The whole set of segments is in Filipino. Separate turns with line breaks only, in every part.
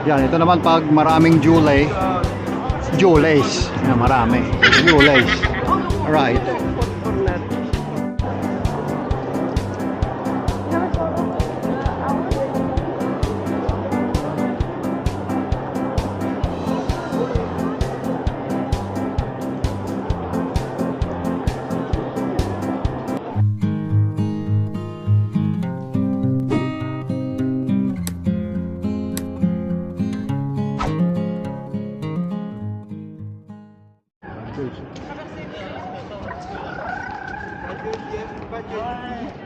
Yan, ito naman pag maraming Juleis na marami. Juleis. Alright.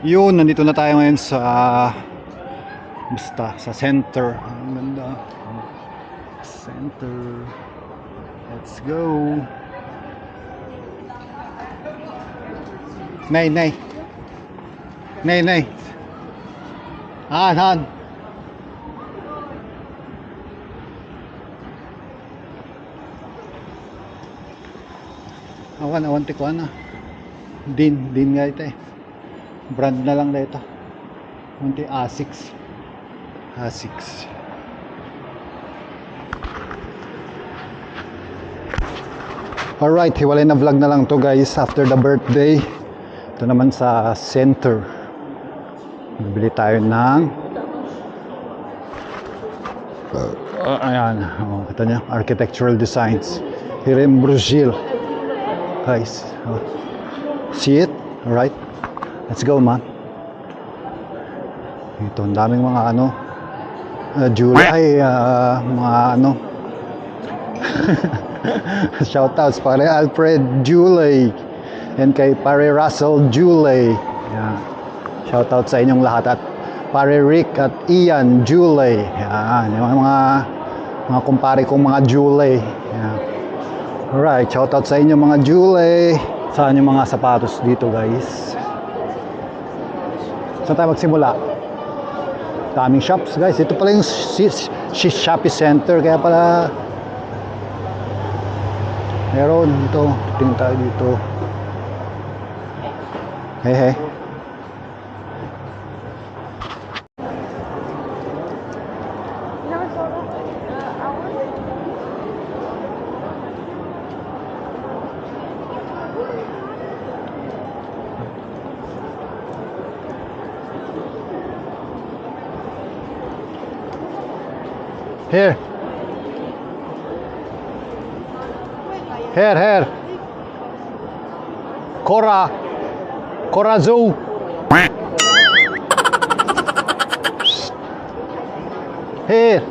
Yun, nandito na tayo ngayon sa basta sa center. Ang ganda. Center. Let's go. Nay. Han. Awan ko na. Din nga ito eh. Brand na lang na ito. Kunti Asics. Alright, hiwalay na vlog na lang to guys after the birthday. Ito naman sa center. Bibili tayo ng ayan, ito niya, architectural designs here in Brazil guys. See it? Alright, let's go man. Ito, ang daming mga July, mga shoutouts pare Alfred Julie and kay pare Russell Julie. Yeah. Shoutout sa inyong lahat at pare Rick at Ian Julie. Yan, yung mga kumpare kong mga Julie. Yeah. Alright, shoutout sa inyo mga Julie. Saan yung mga sapatos dito guys? Saan tayo magsimula? Daming shops guys. Ito pala yung Shopee Center. Kaya pala meron dito. Tingin tayo dito. Hey. Here. Corazon. Here.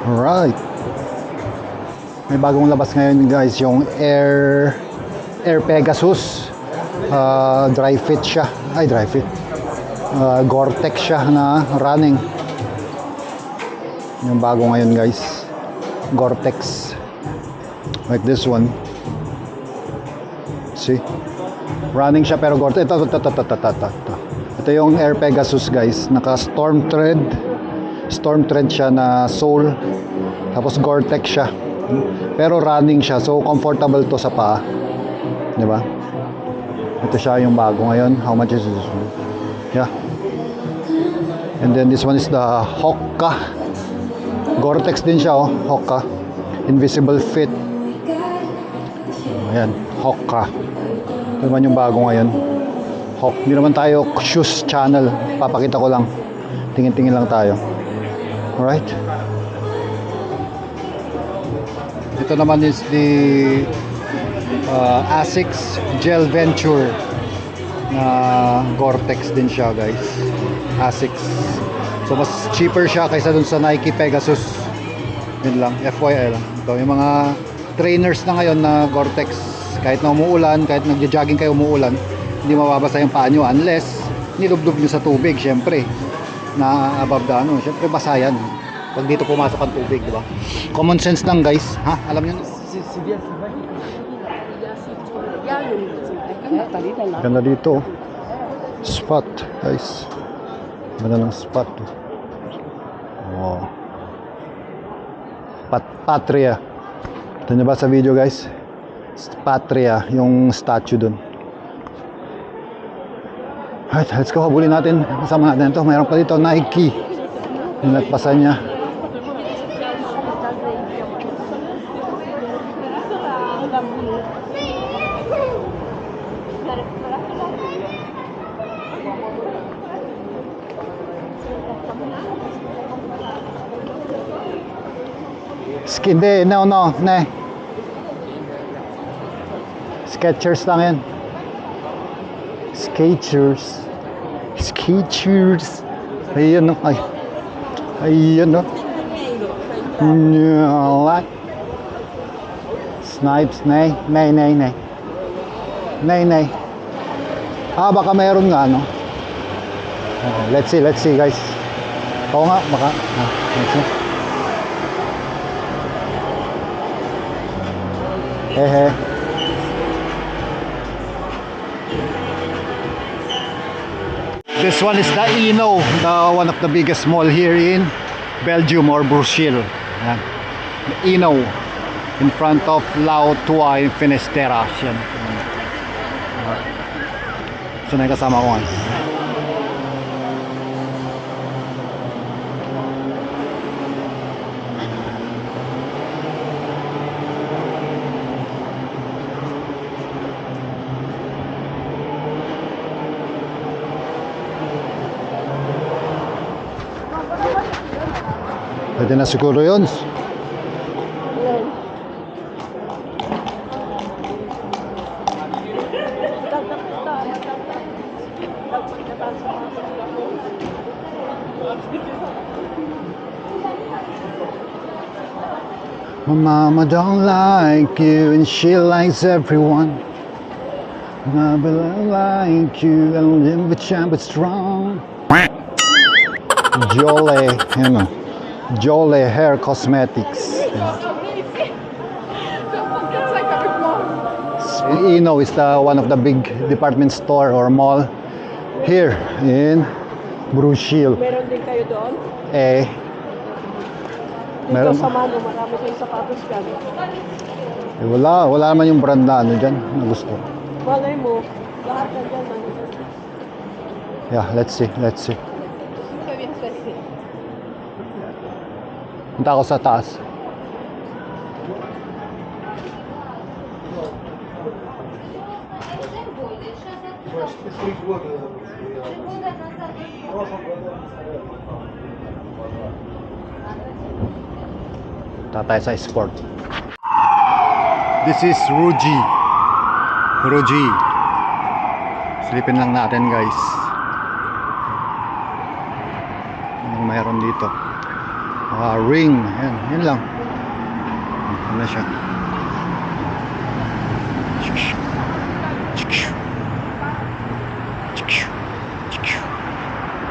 Alright. May bagong labas ngayon guys, yung Air Pegasus. Dry fit siya. Gore-Tex siya na running. Yung bago ngayon guys, Gore-Tex, like this one. See, running siya pero Gore-Tex. Ito yung Air Pegasus guys, naka storm thread siya na sole, tapos Gore-Tex siya pero running siya, so comfortable to sa paa, di ba? Ito siya yung bago ngayon. How much is this one? Yeah. And then this one is the Hoka. Gore-Tex din siya, Hoka. Invisible fit. Ayan, Hoka. Ito naman yung bago ngayon. Hindi naman tayo shoes channel. Papakita ko lang. Tingin-tingin lang tayo. Alright. Ito naman is the Asics Gel Venture na Gore-Tex din siya guys. Asics. So mas cheaper siya kaysa dun sa Nike Pegasus. Yun lang, FYI lang. Ito yung mga trainers na ngayon na Gore-Tex. Kahit na umuulan, kahit nagja-jogging kayo umuulan, hindi mababasa yung paa nyo unless nilublob nyo sa tubig, syempre. Na above the syempre basa yan. Pag dito pumasok ang tubig, di ba? Common sense lang guys. Ha? Alam nyo na. Ganda dito. Spot guys. Ganda ng spot. Wow. Patria. Ito nyo ba sa video guys? Patria, yung statue dun. Alright, let's go. Habulin natin. Kasama natin ito. Mayroon pa dito Nike. Yung nagpasan niya. Hindi, no, ne. Skechers lang yan. Skechers. Ayun, no. Ayun, no. What? Snipes, nay. Baka mayroon nga, no. Let's see, guys. Oo nga, baka. Let's see. This one is the Eno, one of the biggest mall here in Belgium or Brussels. Yan. The Eno in front of Lao Tua in Finisterre. Yan. So na yung kasama ko ngayon. Pwede na siguro yun. My mama don't like you and she likes everyone. I don't like you and live with champ but strong. Jolly, you know. Jolly Hair Cosmetics. Eno is one of the big department store or mall here in Brussels.
Meron din kayo doon?
Meron.
Dito sa Mano, marami kayong sapatos dyan.
Wala naman yung brand na ano dyan na gusto.
Malay mo, lahat na dyan.
Yeah, let's see. Punta ako sa taas. Punta tayo sa sport. This is Ruji. Silipin lang natin, guys. Anong mayroon dito? Ring. Yan lang. Ano siya?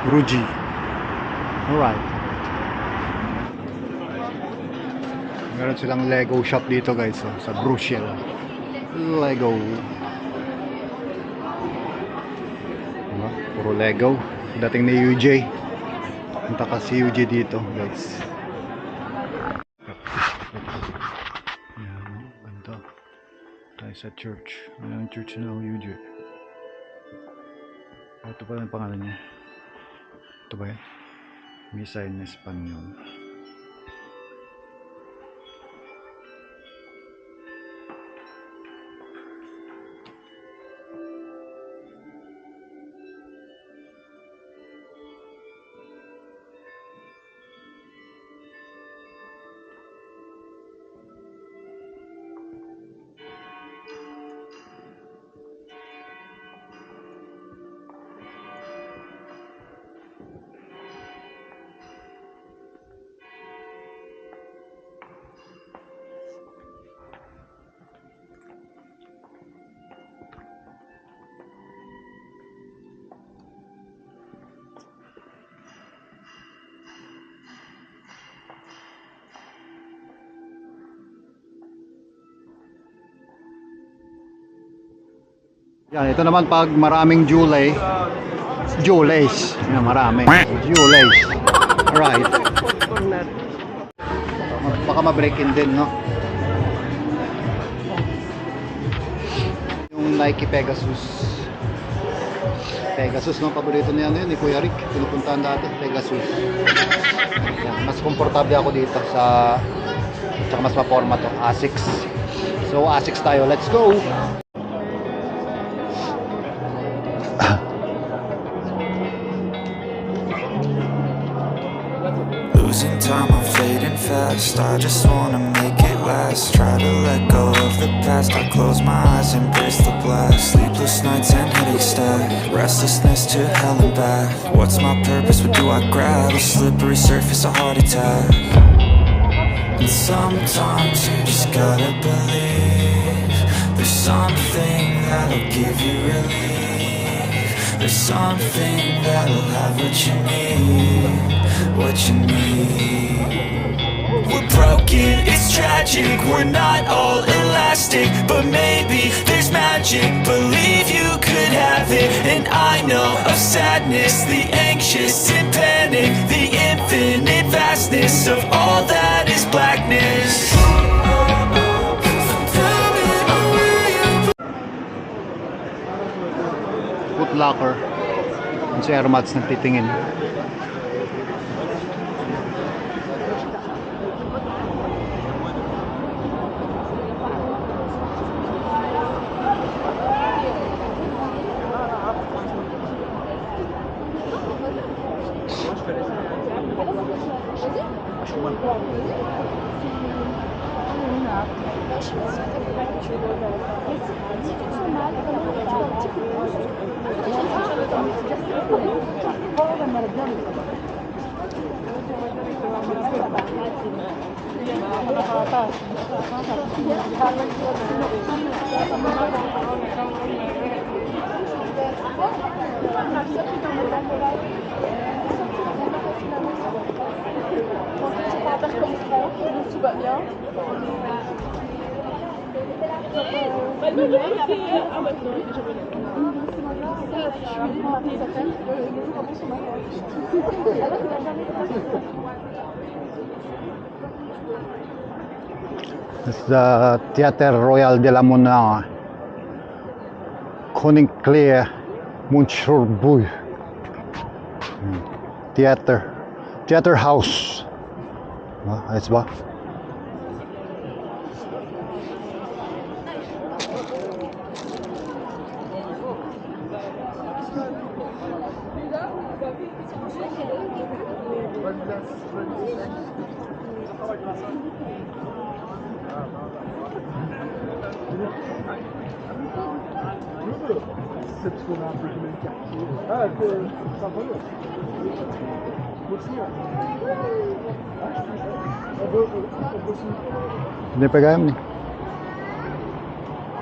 Ruji. Alright. Meron silang Lego shop dito, guys, sa Brussels. Lego. Diba? Puro Lego. Dating ni UJ. Punta ka si UJ dito, guys. Ayan, ganda. Tayo sa church. Ayan ang church na UJ. Ito pa yung pangalan niya. Ito ba yan? Misa in Espanyol. Yan, ito naman pag maraming Juleys. Yan, maraming Juleys. Alright. Baka ma-break-in din, no? Yung Nike Pegasus. Pegasus, no? Paborito na yan yun ni Kuya Rick. Pinupuntahan dati, Pegasus. Yan. Mas komportable ako dito sa... Tsaka mas maporma to, Asics. So, Asics tayo. Let's go!
Losing time, I'm fading fast. I just wanna make it last. Try to let go of the past. I close my eyes, embrace the blast. Sleepless nights and headache stack. Restlessness to hell and back. What's my purpose? What do I grab? A slippery surface, a heart attack. And sometimes you just gotta believe there's something that'll give you relief. There's something that'll have what you need. What you need. We're broken, it's tragic. We're not all elastic, but maybe there's magic. Believe you could have it. And I know of sadness, the anxious and panic, the infinite vastness of all that is blackness.
Foot Locker. Yung si Airmats nagtitingin. This is the Theatre Royal de la Monnaie, Koninklijke Müncherbui Theater House. Ayos ba? Hindi pa gayam nih.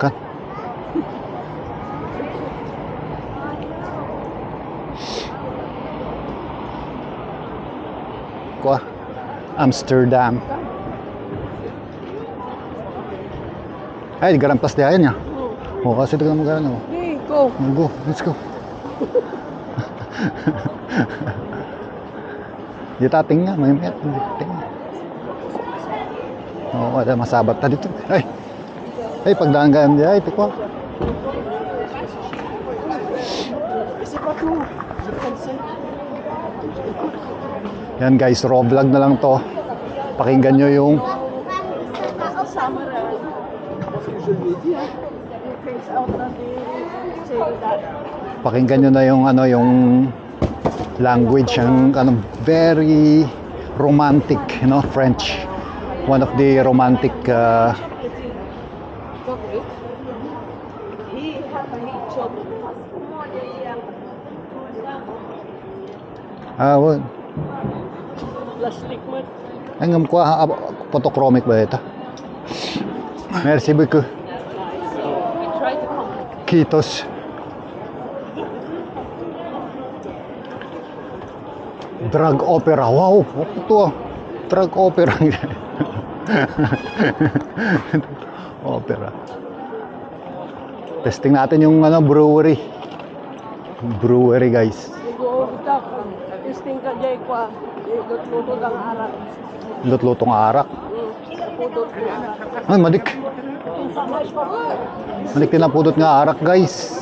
Kan. Kuha. Amsterdam. Ay, garampas di ayan niya. Oh, kasi tignan mo gano'n.
Okay, go.
Go, let's go. Di tating nga, may met. Oo, ada masabat na dito. Ay, pagdaan ka yan, ay, tikwa. Yan guys, raw vlog na lang to. Pakinggan nyo yung pakinggan nyo na yung ano, yung language, ang ano, very romantic, you know, French. One of the romantic well,
Plastic mo.
hanggang ko photochromic ba ito? Merci beaucoup.
Try to come.
Kitos. Drug opera. Wow, ito drug opera. Opera. Testing natin yung ano, brewery. Brewery guys.
Mag-uulita ko. Testing ka dyan ko. Luto ng arak.
Lutlutong arak.
Pudot ng arak.
Ay, madik. Madik pinapudot nga arak guys.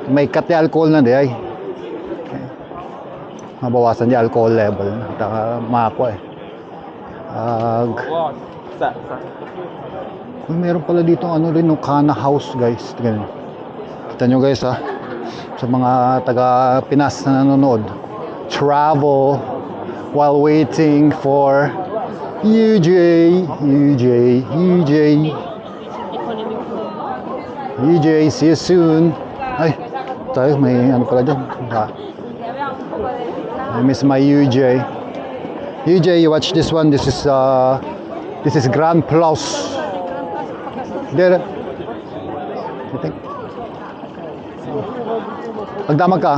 may cut yung alcohol na di ay. Mabawasan yung alcohol level. Taka makakwa eh. Meron pala dito ano rin, yung Kana House guys. Ganun. Kita nyo guys ha. Sa mga taga Pinas na nanonood. Travel while waiting for UJ. UJ, see you soon. Ay, tayo may ano pala dyan. I miss my UJ. UJ, you watch this one. This is Grand Plus. There. I think. Magdamag ka.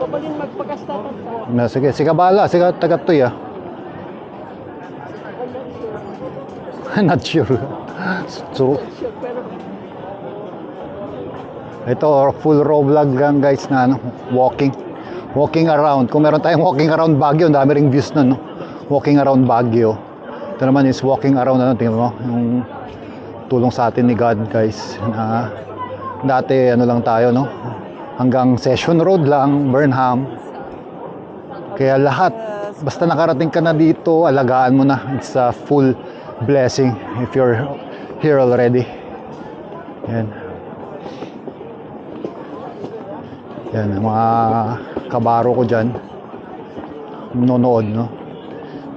Pabalin magpagkastatan ka.
Na, sige, sige bala. Sige, tagatoy ah. Not sure. So,
Pero
ito full raw vlog lang guys na ano, walking around. Kung meron tayong walking around Baguio, ang dami ring views na no. Walking around Baguio. Ito naman is walking around ano, tingnan mo, yung tulong sa atin ni God guys. Na dati ano lang tayo no. Hanggang Session Road lang, Burnham. Kaya lahat basta nakarating ka na dito, alagaan mo na. It's a full blessing if you're here already. Yan. Yan, mga kabaro ko dyan. Nonood, no?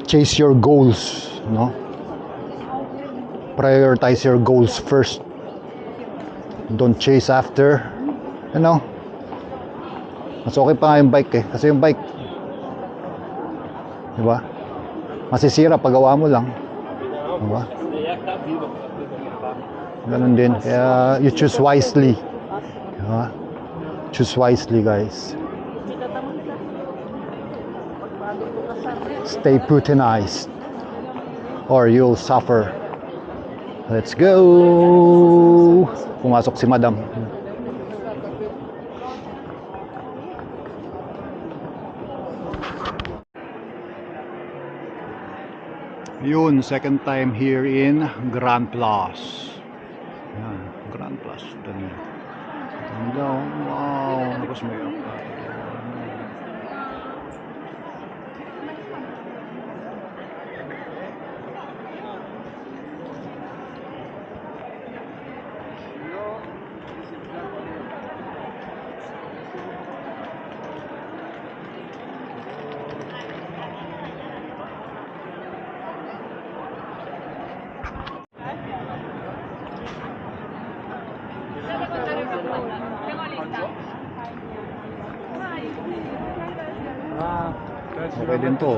Chase your goals, no? Prioritize your goals first. Don't chase after. You know? Mas okay pa nga yung bike eh. Kasi yung bike, diba? Masisira pagawa mo lang. Diba? Ganun din. Kaya you choose wisely. Diba? Choose wisely guys. Stay Putinized or you'll suffer. Let's go. Pumasok si Madam. Yun, second time here in Grand Place. Yan, Grand Place. Wow, tapos may okay din to.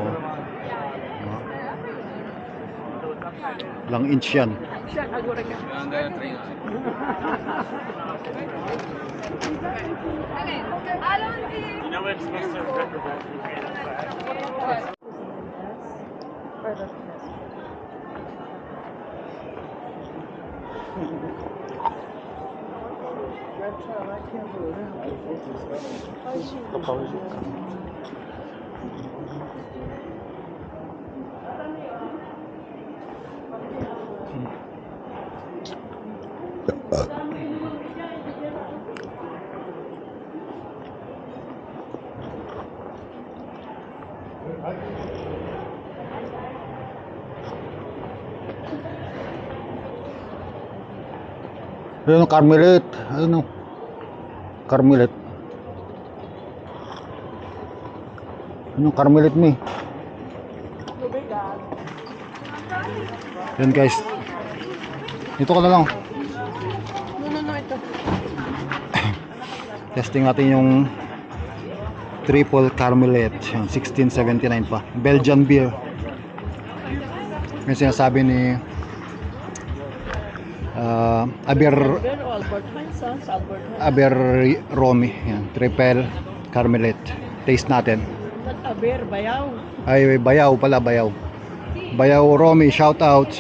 Lang inch yan.
siya agora ka. Ano, Carmelit? Ano? Carmelit. Ano, Carmelit me? Yan guys. Dito ka na lang. No, ito.
Testing natin yung triple Carmelit. 1679 pa. Belgian beer. Yung sinasabi ni Aber Romy. Yan, triple Carmelit. Taste natin.
Aber, bayaw.
Ay, bayaw pala, bayaw. Bayaw Romy, shout out.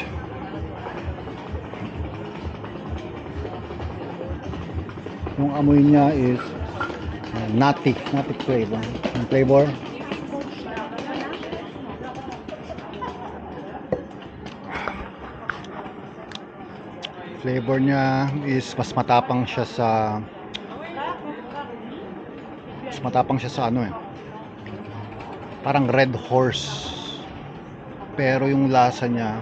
Yung amoy niya is nutty flavor. Yung flavor. Flavor niya is mas matapang siya sa ano eh. Parang Red Horse. Pero yung lasa niya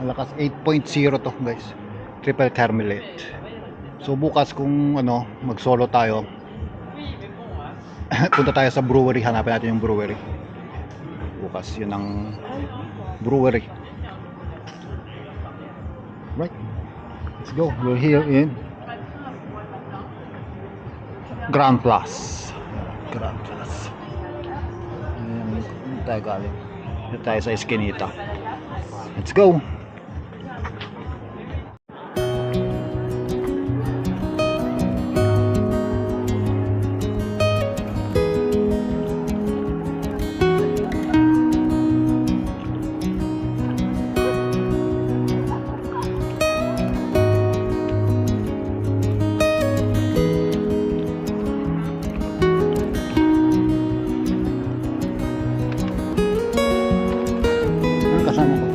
malakas. 8.0 to guys. Triple caramellate. So bukas kung ano, mag-solo tayo, punta tayo sa brewery, hanapin natin yung brewery. Bukas yun ang brewery. Right. Let's go. We're here in Grand Place. Grand Place. Dito tayo galing. Dito tayo sa Eskinita. Let's go. Kasama ko.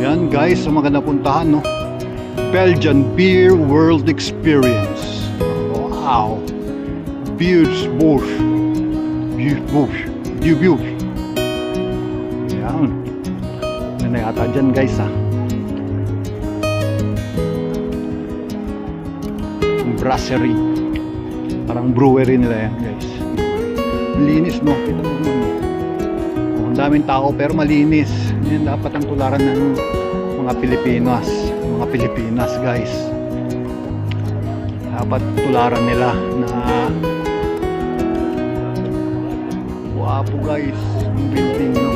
Yan guys, so maganda puntahan, no? Belgian Beer World Experience. Wow. Beers Bush. Beers Bush. Bush. Yan. Yan na yata dyan guys, ha. Brasserie. Parang brewery nila yan guys. Malinis, no? Kita mo naman. Ang daming tao pero malinis. Yan dapat ang tularan ng mga Pilipinas. Mga Pilipinas guys. Dapat tularan nila na wapo guys. Ang building, no?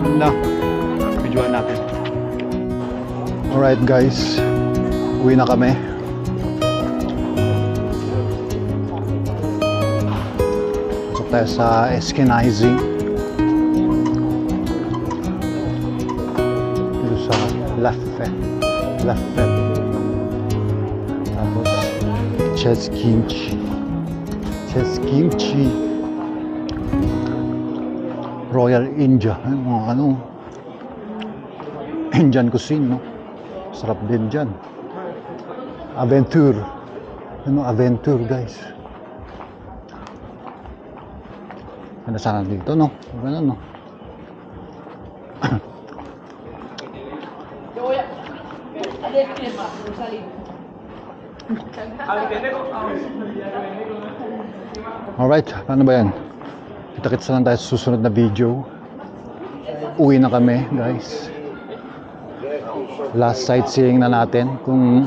Ganda. Videoan natin. Alright guys. Uwi na kami. Pasok tayo sa Eskenazi. Dito sa Lafayette. Tapos Chess Kimchi. Royal India. Mga ano, Indian cuisine, no? Sarap din dyan. Aventure. Ano, Aventure guys. Ano sana dito, no? Ganun, no? Alright, paano ba yan? Kita-kits lang tayo sa susunod na video. Uwi na kami guys. Last sightseeing na natin. Kung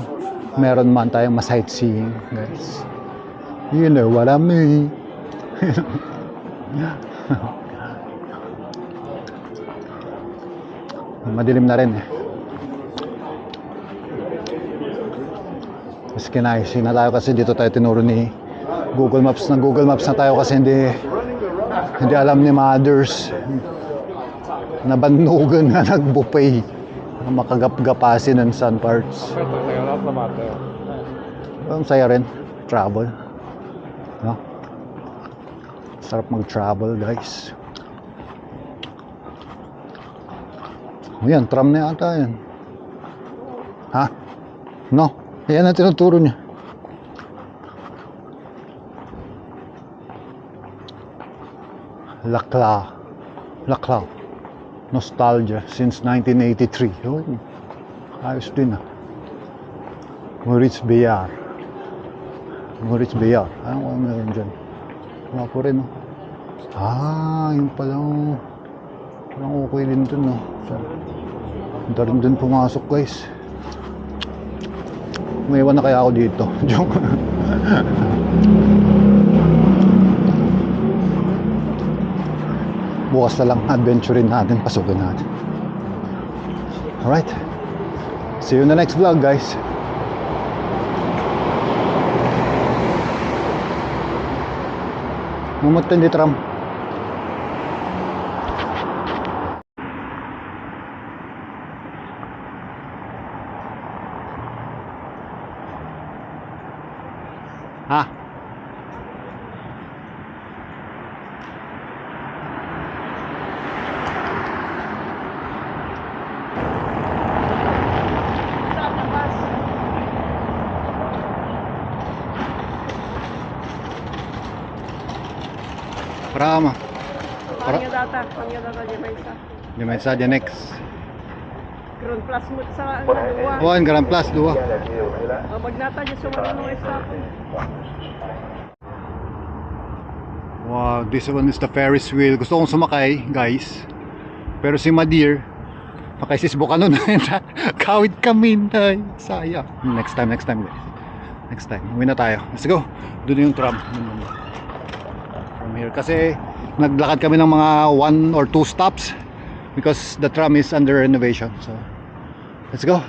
meron man tayong ma-sightseeing guys. You know what I mean. Madilim na rin eh. Mas kinaisi na tayo kasi dito tayo tinuro ni Google Maps. Ng Google Maps na tayo kasi hindi alam ni Mothers. Nabandugan na nag-buffet. Makagap-gapasin ng sun parts. Ang saya rin. Travel. No? Sarap mag-travel guys. Ayan, tram na yata yan. Ha? No? Ayan ang tinuturo niya. Laclau. Nostalgia since 1983. Oh, ayos din ah. Maurice Béjart. Ano ko meron dyan? Wala po rin, no? Yung pala, parang okay din dun, no? Ganda rin dun pumasok, guys. Umiwan na kaya ako dito. Joke. Bukas na lang, adventurein natin, pasukin natin. Alright. See you in the next vlog, guys. Mumunta di tram. Para
Pangya data di may isa.
di may sa next.
Ground plus mo sa dua.
One Grand Plus 2.
Magnata di sa wala nung isa.
Wow, this one is the Ferris wheel. Gusto kong sumakay, guys. Pero si Madir, makaisisbo ka nun. Kawit kami, tay. Sayang. Next time, guys. Next time. Uwi na tayo. Let's go. Doon yung tram. From here. Kasi naglakad kami ng mga 1 or 2 stops because the tram is under renovation. So, let's go.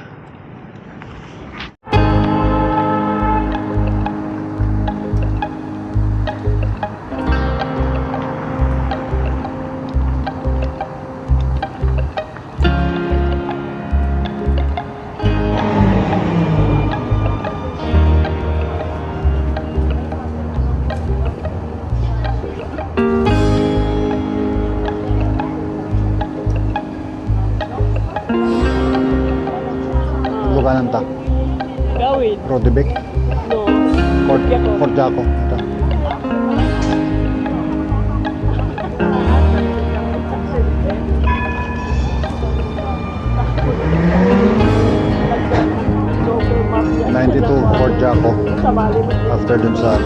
Luganan ta.
Gawin.
Rodebek.
No.
Fort Jaco. Ito.
Joker Mafia.
92 Fort Jaco.
Sa Bali.
After dun sa